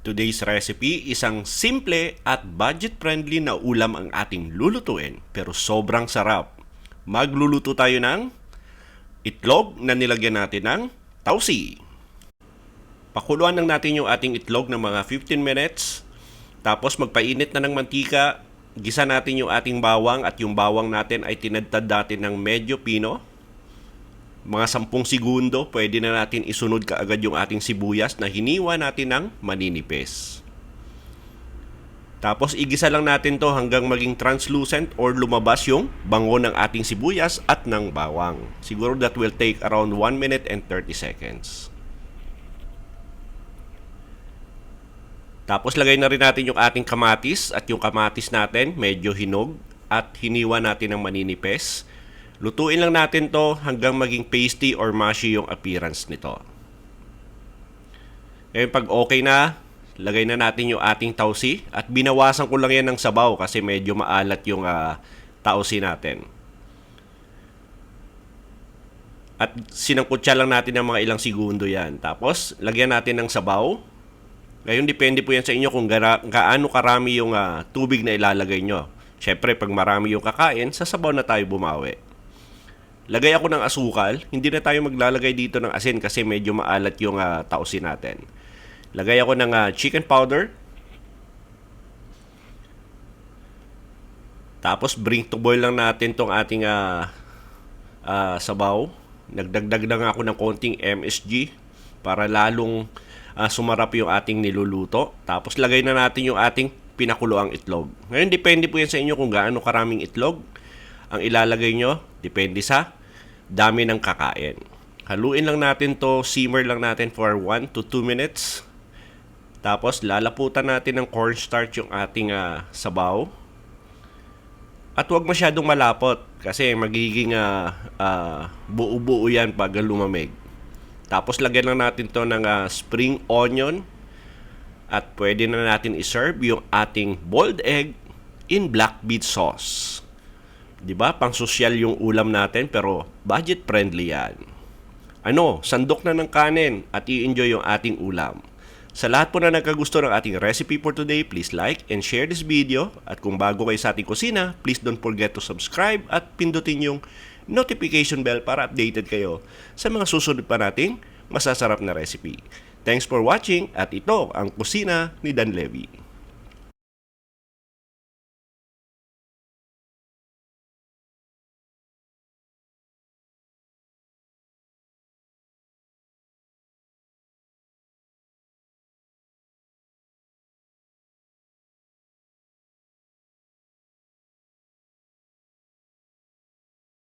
Today's recipe, isang simple at budget-friendly na ulam ang ating lulutuin pero sobrang sarap. Magluluto tayo ng itlog na nilagyan natin ng tausi. Pakuluan lang natin yung ating itlog ng mga 15 minutes. Tapos magpainit na ng mantika. Gisa natin yung ating bawang at yung bawang natin ay tinadtad natin ng medyo pino. Mga 10 segundo, pwede na natin isunod kaagad yung ating sibuyas na hiniwa natin ng maninipis. Tapos igisa lang natin to hanggang maging translucent or lumabas yung bango ng ating sibuyas at ng bawang. Siguro that will take around 1 minute and 30 seconds. Tapos lagay na rin natin yung ating kamatis at yung kamatis natin medyo hinog at hiniwa natin ng maninipis. Lutuin lang natin to hanggang maging pasty or mushy yung appearance nito. Ngayon pag okay na, lagay na natin yung ating tausi at binawasan ko lang yan ng sabaw kasi medyo maalat yung tausi natin. At sinangkutsa lang natin ng mga ilang segundo yan. Tapos lagyan natin ng sabaw. Ngayon depende po yan sa inyo kung gaano karami yung tubig na ilalagay nyo. Syempre pag marami yung kakain, sa sabaw na tayo bumawi. Lagay ako ng asukal. Hindi na tayo maglalagay dito ng asin kasi medyo maalat yung tausi natin. Lagay ako ng chicken powder. Tapos bring to boil lang natin tong ating sabaw. Nagdagdag lang ako ng konting MSG para lalong sumarap yung ating niluluto. Tapos lagay na natin yung ating pinakuloang itlog. Ngayon depende po yan sa inyo kung gaano karaming itlog ang ilalagay nyo. Depende sa dami ng kakain. Haluin lang natin to, simmer lang natin for 1 to 2 minutes. Tapos lalaputan natin ng cornstarch yung ating sabaw. At huwag masyadong malapot kasi magiging buo-buo yan pag lumamig. Tapos lagyan lang natin to ng spring onion. At pwede na natin iserve yung ating boiled egg in black beet sauce. Diba? Pang sosyal yung ulam natin pero budget friendly yan. Sandok na ng kanin at i-enjoy yung ating ulam. Sa lahat po na nagkagusto ng ating recipe for today, please like and share this video. At kung bago kayo sa ating kusina, please don't forget to subscribe at pindutin yung notification bell para updated kayo sa mga susunod pa nating masasarap na recipe. Thanks for watching at ito ang kusina ni Dan Levy.